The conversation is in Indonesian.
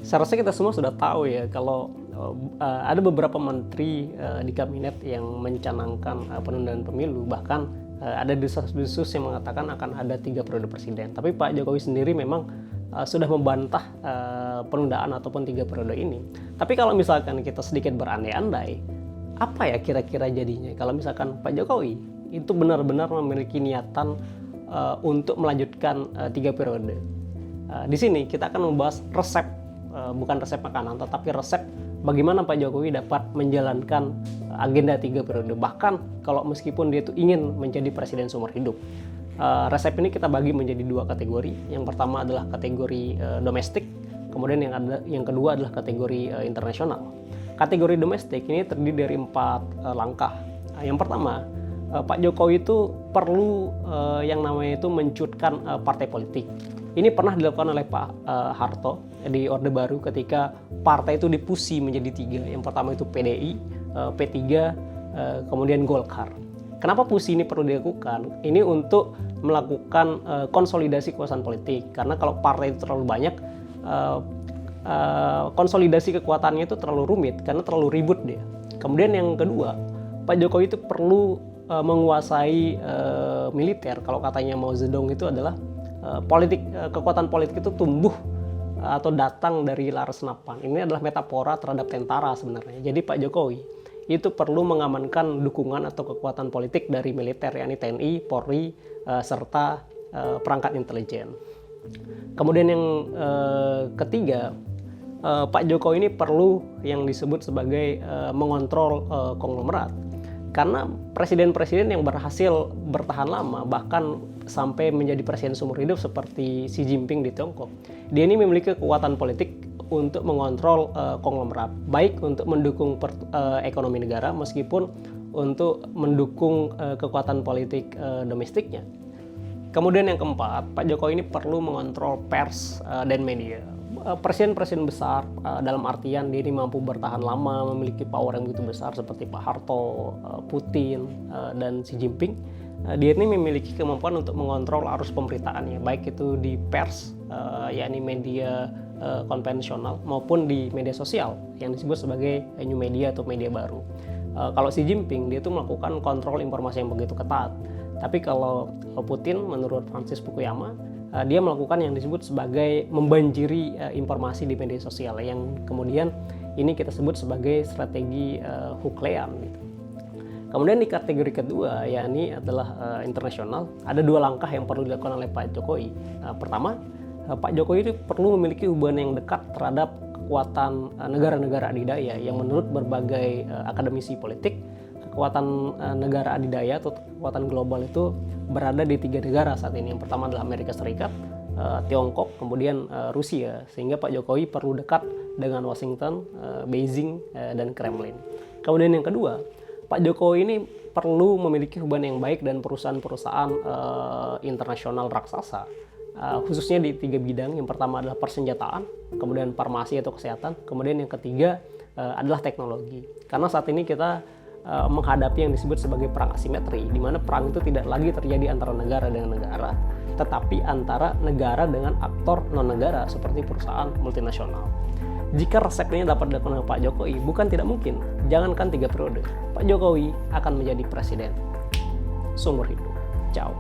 Saya rasa kita semua sudah tahu ya kalau ada beberapa menteri di kabinet yang mencanangkan penundaan pemilu, bahkan ada desas-desus yang mengatakan akan ada 3 periode presiden. Tapi Pak Jokowi sendiri memang sudah membantah penundaan ataupun 3 periode ini. Tapi kalau misalkan kita sedikit berandai-andai, apa ya kira-kira jadinya kalau misalkan Pak Jokowi itu benar-benar memiliki niatan untuk melanjutkan 3 periode. Di sini kita akan membahas resep, bukan resep makanan, tetapi resep bagaimana Pak Jokowi dapat menjalankan agenda 3 periode. Bahkan kalau meskipun dia itu ingin menjadi presiden seumur hidup. Resep ini kita bagi menjadi 2 kategori. Yang pertama adalah kategori domestik, kemudian yang kedua adalah kategori internasional. Kategori domestik ini terdiri dari 4 langkah. Yang pertama, Pak Jokowi itu perlu yang namanya itu mencutkan partai politik. Ini pernah dilakukan oleh Pak Harto di Orde Baru ketika partai itu difusi menjadi 3. Yang pertama itu PDI, P3, kemudian Golkar. Kenapa fusi ini perlu dilakukan? Ini untuk melakukan konsolidasi kekuasaan politik. Karena kalau partai itu terlalu banyak, konsolidasi kekuatannya itu terlalu rumit karena terlalu ribut dia. Kemudian yang kedua, Pak Jokowi itu perlu menguasai militer. Kalau katanya Mao Zedong itu adalah kekuatan politik itu tumbuh atau datang dari laras senapan. Ini adalah metafora terhadap tentara sebenarnya. Jadi Pak Jokowi itu perlu mengamankan dukungan atau kekuatan politik dari militer, yakni TNI, Polri, serta perangkat intelijen. Kemudian yang ketiga, Pak Jokowi ini perlu yang disebut sebagai mengontrol konglomerat. Karena presiden-presiden yang berhasil bertahan lama, bahkan sampai menjadi presiden seumur hidup seperti Xi Jinping di Tiongkok, dia ini memiliki kekuatan politik untuk mengontrol konglomerat, baik untuk mendukung ekonomi negara meskipun untuk mendukung kekuatan politik domestiknya. Kemudian yang keempat, Pak Jokowi ini perlu mengontrol pers dan media. Presiden-presiden besar dalam artian dia ini mampu bertahan lama, memiliki power yang begitu besar seperti Pak Harto, Putin, dan Xi Jinping. Dia ini memiliki kemampuan untuk mengontrol arus pemberitaannya, baik itu di pers, yakni media konvensional, maupun di media sosial yang disebut sebagai new media atau media baru. Kalau Xi Jinping, dia itu melakukan kontrol informasi yang begitu ketat. Tapi kalau Putin, menurut Francis Fukuyama, dia melakukan yang disebut sebagai membanjiri informasi di media sosial, yang kemudian ini kita sebut sebagai strategi Huklean gitu. Kemudian di kategori kedua, yakni adalah internasional, ada 2 langkah yang perlu dilakukan oleh Pak Jokowi. Pertama, Pak Jokowi itu perlu memiliki hubungan yang dekat terhadap kekuatan negara-negara adidaya yang menurut berbagai akademisi politik, kekuatan negara adidaya atau kekuatan global itu berada di 3 negara saat ini. Yang pertama adalah Amerika Serikat, Tiongkok, kemudian Rusia. Sehingga Pak Jokowi perlu dekat dengan Washington, Beijing, dan Kremlin. Kemudian yang kedua, Pak Jokowi ini perlu memiliki hubungan yang baik dan perusahaan-perusahaan internasional raksasa, khususnya di 3 bidang. Yang pertama adalah persenjataan, kemudian farmasi atau kesehatan, kemudian yang ketiga adalah teknologi. Karena saat ini kita menghadapi yang disebut sebagai perang asimetri, di mana perang itu tidak lagi terjadi antara negara dengan negara, tetapi antara negara dengan aktor non-negara seperti perusahaan multinasional. Jika resep ini dapat dilakukan oleh Pak Jokowi, bukan tidak mungkin, jangankan 3 periode, Pak Jokowi akan menjadi presiden seumur hidup. Ciao.